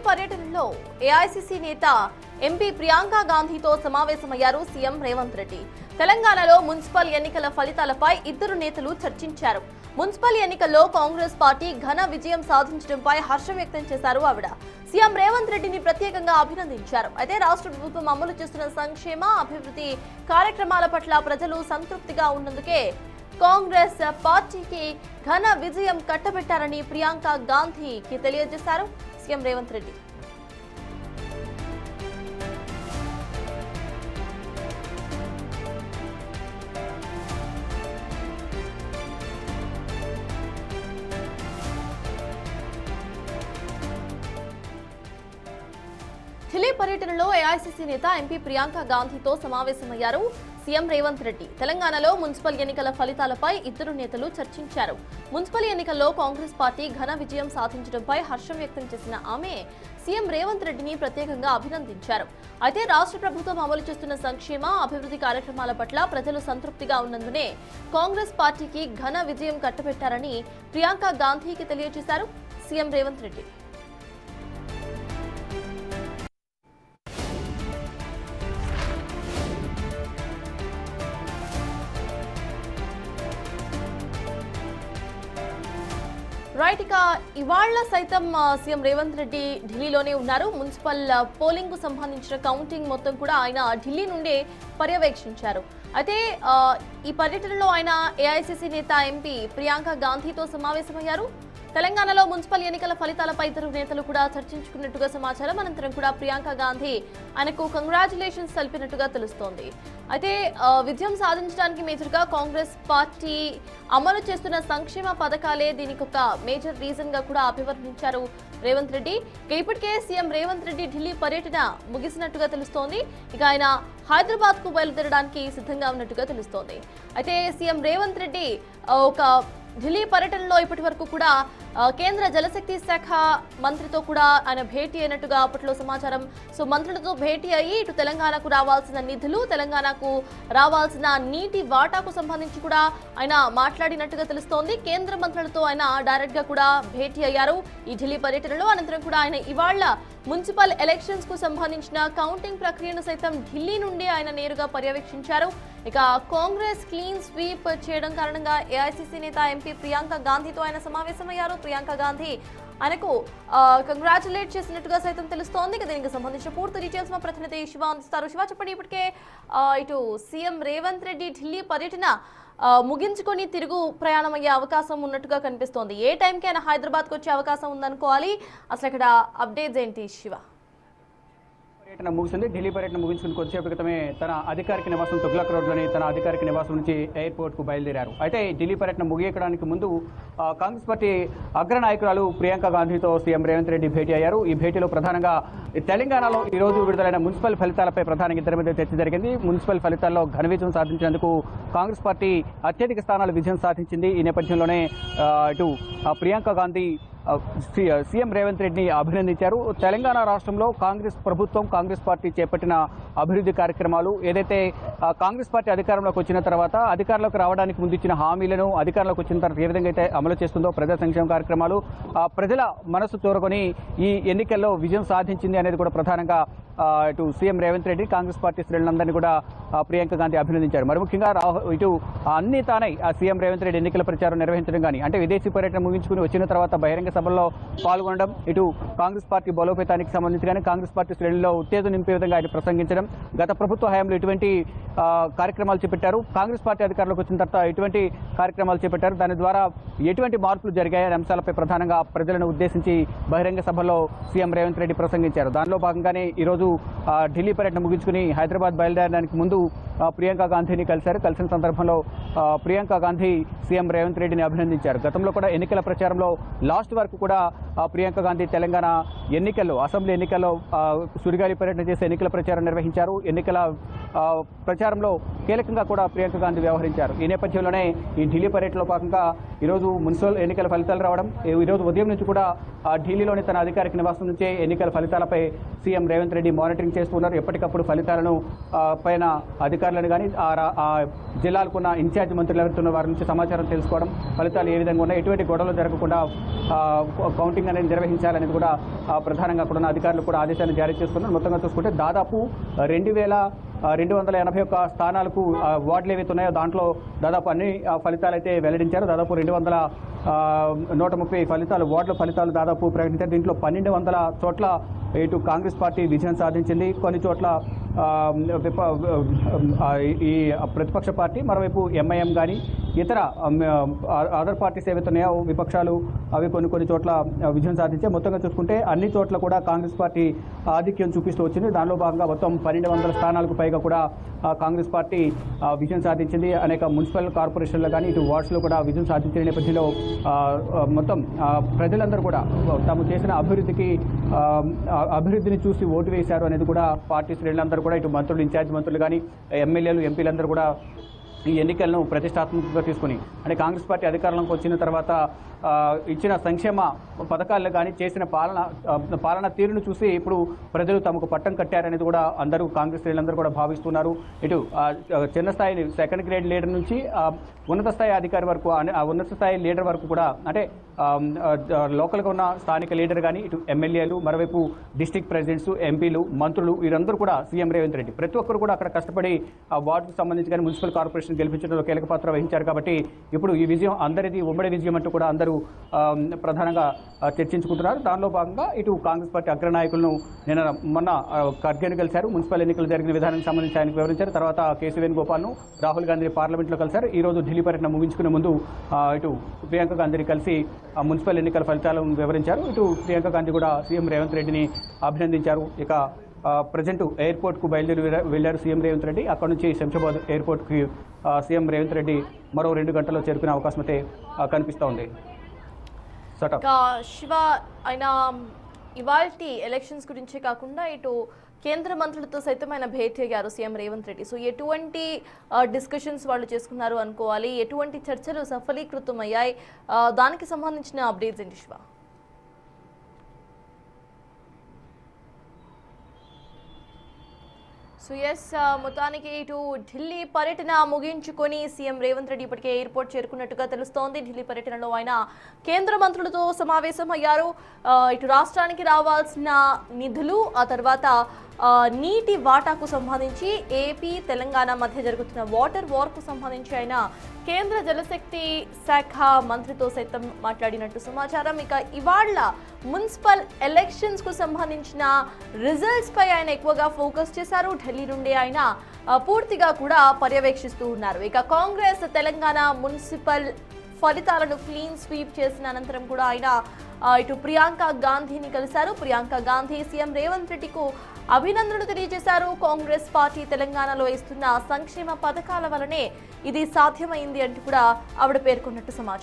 పర్యటనలో ఏఐసీసీ నేత ఎంపీ ప్రియాంక గాంధీతో సమావేశమయ్యారు సీఎం రేవంత్ రెడ్డి. తెలంగాణలో మున్సిపల్ ఎన్నికల ఫలితాలపై ఇద్దరు నేతలు చర్చించారు. మున్సిపల్ ఎన్నికల్లో కాంగ్రెస్ పార్టీ ఘన విజయం సాధించడంపై హర్షం వ్యక్తం చేశారు ఆవిడ. సీఎం రేవంత్ రెడ్డిని ప్రత్యేకంగా అభినందించారు. అయితే రాష్ట్ర ప్రభుత్వం అమలు చేస్తున్న సంక్షేమ అభివృద్ధి కార్యక్రమాల పట్ల ప్రజలు సంతృప్తిగా ఉన్నందుకే కాంగ్రెస్ పార్టీకి ఘన విజయం కట్టబెట్టారని ప్రియాంక గాంధీకి తెలియజేశారు సీఎం రేవంత్ రెడ్డి. ఢిల్లీ పర్యటనలో ఏఐసీసీ నేత ఎంపీ ప్రియాంక గాంధీతో సమావేశమయ్యారు సీఎం రేవంత్ రెడ్డి. తెలంగాణలో మున్సిపల్ ఎన్నికల ఫలితాలపై ఇద్దరు నేతలు చర్చించారు. మున్సిపల్ ఎన్నికల్లో కాంగ్రెస్ పార్టీ ఘన విజయం సాధించడంపై హర్షం వ్యక్తం చేసిన ఆమె సీఎం రేవంత్ రెడ్డిని ప్రత్యేకంగా అభినందించారు. అయితే రాష్ట్ర ప్రభుత్వం అమలు చేస్తున్న సంక్షేమ అభివృద్ధి కార్యక్రమాల పట్ల ప్రజలు సంతృప్తిగా ఉన్నందునే కాంగ్రెస్ పార్టీకి ఘన విజయం కట్టబెట్టారని ప్రియాంక గాంధీకి తెలియజేశారు సీఎం రేవంత్ రెడ్డి. రైట్, ఇక ఇవాళ సైతం సీఎం రేవంత్ రెడ్డి ఢిల్లీలోనే ఉన్నారు. మున్సిపల్ పోలింగ్ కు సంబంధించిన కౌంటింగ్ మొత్తం కూడా ఆయన ఢిల్లీ నుండే పర్యవేక్షించారు. అయితే ఈ పర్యటనలో ఆయన ఏఐసీసీ నేత ఎంపీ ప్రియాంక గాంధీతో సమావేశమయ్యారు. తెలంగాణలో మున్సిపల్ ఎన్నికల ఫలితాలపై ఇద్దరు నేతలు కూడా చర్చించుకున్నట్టుగా సమాచారం. అనంతరం కూడా ప్రియాంక గాంధీ ఆయనకు కంగ్రాచులేషన్స్ తెలిపినట్టుగా తెలుస్తోంది. అయితే విజయం సాధించడానికి మేజర్గా కాంగ్రెస్ పార్టీ అమలు చేస్తున్న సంక్షేమ పథకాలే దీనికి ఒక మేజర్ రీజన్ గా కూడా అభివర్ణించారు రేవంత్ రెడ్డి. ఇప్పటికే సీఎం రేవంత్ రెడ్డి ఢిల్లీ పర్యటన ముగిసినట్టుగా తెలుస్తోంది. ఇక ఆయన హైదరాబాద్ కు బయలుదేరడానికి సిద్ధంగా ఉన్నట్టుగా తెలుస్తోంది. అయితే సీఎం రేవంత్ రెడ్డి ఒక ఢిల్లీ పర్యటనలో ఇప్పటి వరకు కూడా కేంద్ర జలశక్తి శాఖ మంత్రితో కూడా ఆయన భేటీ అయినట్టుగా అప్పట్లో సమాచారం. సో మంత్రులతో భేటీ అయ్యి ఇటు తెలంగాణకు రావాల్సిన నిధులు, తెలంగాణకు రావాల్సిన నీటి వాటాకు సంబంధించి కూడా ఆయన మాట్లాడినట్టుగా తెలుస్తోంది. కేంద్ర మంత్రులతో ఆయన డైరెక్ట్ గా కూడా భేటీ అయ్యారు ఈ ఢిల్లీ పర్యటనలో. అనంతరం కూడా ఆయన ఇవాళ మున్సిపల్ ఎలక్షన్స్ కు సంబంధించిన కౌంటింగ్ ప్రక్రియను సైతం ఢిల్లీ నుండి ఆయన నేరుగా పర్యవేక్షించారు. ఇక కాంగ్రెస్ క్లీన్ స్వీప్ చేయడం కారణంగా ఏఐసీసీ నేత ఎంపీ ప్రియాంక గాంధీతో ఆయన సమావేశమయ్యారు. ప్రియాంక గాంధీ ఆయనకు కంగ్రాచులేట్ చేసినట్టుగా సైతం తెలుస్తోంది. దీనికి సంబంధించిన పూర్తి డీటెయిల్స్ మా ప్రతినిధి శివ అందిస్తారు. శివ, చెప్పండి, ఇప్పటికే ఇటు సీఎం రేవంత్ రెడ్డి ఢిల్లీ పర్యటన ముగించుకొని తిరుగు ప్రయాణం అయ్యే అవకాశం ఉన్నట్టుగా కనిపిస్తోంది. ఏ టైంకి ఆయన హైదరాబాద్కి వచ్చే అవకాశం ఉందనుకోవాలి? అసలు ఇక్కడ అప్డేట్స్ ఏంటి శివ? పర్యటన ముగిసింది. ఢిల్లీ పర్యటన ముగించుకుని కొద్దిసేపు క్రితమే తన అధికారిక నివాసం తుగ్లక్ రోడ్లోని తన అధికారిక నివాసం నుంచి ఎయిర్పోర్ట్కు బయలుదేరారు. అయితే ఢిల్లీ పర్యటన ముగియడానికి ముందు కాంగ్రెస్ పార్టీ అగ్ర నాయకురాలు ప్రియాంక గాంధీతో సీఎం రేవంత్ రెడ్డి భేటీ అయ్యారు. ఈ భేటీలో ప్రధానంగా తెలంగాణలో ఈ రోజు విడుదలైన మున్సిపల్ ఫలితాలపై ప్రధానంగా ఇద్దరి మధ్య చర్చ జరిగింది. మున్సిపల్ ఫలితాల్లో ఘన విజయం సాధించేందుకు కాంగ్రెస్ పార్టీ అత్యధిక స్థానాలు విజయం సాధించింది. ఈ నేపథ్యంలోనే ఇటు ప్రియాంక గాంధీ సీఎం రేవంత్ రెడ్డిని అభినందించారు. తెలంగాణ రాష్ట్రంలో కాంగ్రెస్ ప్రభుత్వం, కాంగ్రెస్ పార్టీ చేపట్టిన అభివృద్ధి కార్యక్రమాలు, ఏదైతే కాంగ్రెస్ పార్టీ అధికారంలోకి వచ్చిన తర్వాత అధికారంలోకి రావడానికి ముందు ఇచ్చిన హామీలను అధికారంలోకి వచ్చిన తర్వాత ఏ విధంగా అయితే అమలు చేస్తుందో ప్రజా సంక్షేమ కార్యక్రమాలు ప్రజల మనసు చూరకొని ఈ ఎన్నికల్లో విజయం సాధించింది అనేది కూడా ప్రధానంగా ఇటు సీఎం రేవంత్ రెడ్డి, కాంగ్రెస్ పార్టీ శ్రేణులందరినీ కూడా ప్రియాంక గాంధీ అభినందించారు. మరి ముఖ్యంగా ఇటు అన్ని తానై సీఎం రేవంత్ రెడ్డి ఎన్నికల ప్రచారం నిర్వహించడం కానీ, అంటే విదేశీ పర్యటన ముగించుకుని వచ్చిన తర్వాత బహిరంగ సభల్లో పాల్గొనడం, ఇటు కాంగ్రెస్ పార్టీ బలోపేతానికి సంబంధించి కానీ కాంగ్రెస్ పార్టీ శ్రేణుల్లో ఉత్తేజం నింపే విధంగా ఆయన ప్రసంగించడం, గత ప్రభుత్వ హయాంలో ఎటువంటి కార్యక్రమాలు చేపట్టారు, కాంగ్రెస్ పార్టీ అధికారంలోకి వచ్చిన తర్వాత ఎటువంటి కార్యక్రమాలు చేపట్టారు, దాని ద్వారా ఎటువంటి మార్పులు జరిగాయనే అంశాలపై ప్రధానంగా ప్రజలను ఉద్దేశించి బహిరంగ సభలో సీఎం రేవంత్ రెడ్డి ప్రసంగించారు. దానిలో భాగంగానే ఈరోజు ఢిల్లీ పర్యటన ముగించుకుని హైదరాబాద్ బయలుదేరడానికి ముందు ప్రియాంక గాంధీని కలిసిన సందర్భంలో ప్రియాంక గాంధీ సీఎం రేవంత్ రెడ్డిని అభినందించారు. గతంలో కూడా ఎన్నికల ప్రచారంలో లాస్ట్ వరకు కూడా ప్రియాంక గాంధీ తెలంగాణ ఎన్నికల్లో, అసెంబ్లీ ఎన్నికల్లో సుడిగాలి పర్యటన చేసి ఎన్నికల ప్రచారం నిర్వహించారు. ఎన్నికల ప్రచారంలో కీలకంగా కూడా ప్రియాంక గాంధీ వ్యవహరించారు. ఈ నేపథ్యంలోనే ఈ ఢిల్లీ పర్యటనలో భాగంగా ఈరోజు మున్సిపల్ ఎన్నికల ఫలితాలు రావడం, ఈరోజు ఉదయం నుంచి కూడా ఢిల్లీలోని తన అధికారిక నివాసం నుంచే ఎన్నికల ఫలితాలపై సీఎం రేవంత్ రెడ్డి మానిటరింగ్ చేస్తున్నారు. ఎప్పటికప్పుడు ఫలితాలను పైన అధికారులను కానీ ఆ జిల్లాలకున్న ఇన్ఛార్జ్ మంత్రులు ఎవరుతున్న వారి నుంచి సమాచారం తెలుసుకోవడం, ఫలితాలు ఏ విధంగా ఉన్నాయి, ఎటువంటి గొడవలు జరగకుండా కౌంటింగ్ అనేది నిర్వహించాలనేది కూడా ప్రధానంగా కూడా అధికారులు కూడా ఆదేశాలు జారీ చేస్తున్నారు. మొత్తంగా చూసుకుంటే దాదాపు 2281 స్థానాలకు వార్డులు ఏవైతే ఉన్నాయో దాంట్లో దాదాపు అన్ని ఫలితాలు అయితే వెల్లడించారు. దాదాపు 130 ఫలితాలు, వార్డుల ఫలితాలు దాదాపు ప్రకటించారు. దీంట్లో 1200 చోట్ల ఇటు కాంగ్రెస్ పార్టీ విజయం సాధించింది. కొన్ని చోట్ల ఈ ప్రతిపక్ష పార్టీ, మరోవైపు ఎంఐఎం కానీ ఇతర అదర్ పార్టీస్ ఏవైతే ఉన్నాయో విపక్షాలు అవి కొన్ని చోట్ల విజయం సాధించాయి. మొత్తంగా చూసుకుంటే అన్ని చోట్ల కూడా కాంగ్రెస్ పార్టీ ఆధిక్యం చూపిస్తూ వచ్చింది. దానిలో భాగంగా మొత్తం 1200 స్థానాలకు పైగా కూడా కాంగ్రెస్ పార్టీ విజయం సాధించింది. అనేక మున్సిపల్ కార్పొరేషన్లు కానీ ఇటు వార్డ్స్లో కూడా విజయం సాధించిన నేపథ్యంలో మొత్తం ప్రజలందరూ కూడా తాము చేసిన అభివృద్ధిని చూసి ఓటు వేశారు అనేది కూడా పార్టీ శ్రేణులందరూ కూడా ఇటు మంత్రులు, ఇన్ఛార్జ్ మంత్రులు కానీ ఎమ్మెల్యేలు, ఎంపీలందరూ కూడా ఈ ఎన్నికలను ప్రతిష్టాత్మకంగా తీసుకుని అంటే కాంగ్రెస్ పార్టీ అధికారంలోకి వచ్చిన తర్వాత ఇచ్చిన సంక్షేమ పథకాలను కానీ చేసిన పాలన తీరును చూసి ఇప్పుడు ప్రజలు తమకు పట్టం కట్టారనేది కూడా అందరూ కాంగ్రెస్ శ్రేణులందరూ కూడా భావిస్తున్నారు. ఇటు చిన్న స్థాయి సెకండ్ గ్రేడ్ లీడర్ నుంచి ఉన్నత స్థాయి అధికారి వరకు, ఉన్నత స్థాయి లీడర్ వరకు కూడా అంటే లోకల్గా ఉన్న స్థానిక లీడర్ కానీ ఇటు ఎమ్మెల్యేలు, మరోవైపు డిస్ట్రిక్ట్ ప్రెసిడెంట్స్, ఎంపీలు, మంత్రులు వీరందరూ కూడా సీఎం రేవంత్ రెడ్డి ప్రతి ఒక్కరు కూడా అక్కడ కష్టపడి ఆ వార్డుకు సంబంధించి కానీ మున్సిపల్ కార్పొరేషన్ గెలిపించడంలో కీలక పాత్ర వహించారు. కాబట్టి ఇప్పుడు ఈ విజయం అందరిది ఉమ్మడి విజయం అంటూ కూడా అందరూ ప్రధానంగా చర్చించుకుంటున్నారు. దానిలో భాగంగా ఇటు కాంగ్రెస్ పార్టీ అగ్రనాయకులను మొన్న ఖర్గేను కలిశారు. మున్సిపల్ ఎన్నికలు జరిగిన విధానానికి సంబంధించి ఆయనకు వివరించారు. తర్వాత కేసీ వేణుగోపాల్ను, రాహుల్ గాంధీ పార్లమెంట్లో కలిశారు. ఈరోజు ఢిల్లీ పర్యటన ముగించుకునే ముందు ఇటు ప్రియాంక గాంధీని కలిసి మున్సిపల్ ఎన్నికల ఫలితాలను వివరించారు. ఇటు ప్రియాంక గాంధీ కూడా సీఎం రేవంత్ రెడ్డిని అభినందించారు. ఇక ప్రజెంట్ ఎయిర్పోర్ట్కు బయలుదేరి వెళ్లారు సీఎం రేవంత్ రెడ్డి. అక్కడ నుంచి శంషాబాద్ ఎయిర్పోర్ట్కి సీఎం రేవంత్ రెడ్డి మరో 2 గంటల్లో చేరుకునే అవకాశం అయితే కనిపిస్తూ ఉంది. శివ, ఆయన ఇవాల్టి ఎలక్షన్స్ గురించే కాకుండా ఇటు కేంద్ర మంత్రులతో సైతం ఆయన భేటీ అయ్యారు సీఎం రేవంత్ రెడ్డి. సో ఎటువంటి డిస్కషన్స్ వాళ్ళు చేసుకున్నారు అనుకోవాలి, ఎటువంటి చర్చలు సఫలీకృతం అయ్యాయి, దానికి సంబంధించిన అప్డేట్స్ ఏంటి శివ? సో ఎస్, మొత్తానికి ఇటు ఢిల్లీ పర్యటన ముగించుకొని సీఎం రేవంత్ రెడ్డి ఇప్పటికే ఎయిర్పోర్ట్ చేరుకున్నట్టుగా తెలుస్తోంది. ఢిల్లీ పర్యటనలో ఆయన కేంద్ర మంత్రులతో సమావేశం అయ్యారు. ఇటు రాష్ట్రానికి రావాల్సిన నిధులు, ఆ తర్వాత నీటి వాటాకు సంబంధించి ఏపీ, తెలంగాణ మధ్య జరుగుతున్న వాటర్ వార్కు సంబంధించి ఆయన కేంద్ర జలశక్తి శాఖ మంత్రితో సైతం మాట్లాడినట్టు సమాచారం. ఇక ఇవాళ మున్సిపల్ ఎలక్షన్స్ కు సంబంధించిన రిజల్ట్స్ పై ఆయన ఎక్కువగా ఫోకస్ చేశారు. ఢిల్లీ నుండి ఆయన పూర్తిగా కూడా పర్యవేక్షిస్తూ ఉన్నారు. ఇక కాంగ్రెస్ తెలంగాణ మున్సిపల్ ఫలితాలను క్లీన్ స్వీప్ చేసిన అనంతరం కూడా ఆయన ఇటు ప్రియాంక గాంధీని కలిశారు. ప్రియాంక గాంధీ సీఎం రేవంత్ రెడ్డికు అభినందనలు తెలియజేశారు. కాంగ్రెస్ పార్టీ తెలంగాణలో ఇస్తున్న సంక్షేమ పథకాల వల్లనే ఇది సాధ్యమైంది అంటూ కూడా ఆవిడ పేర్కొన్నట్టు సమాచారం.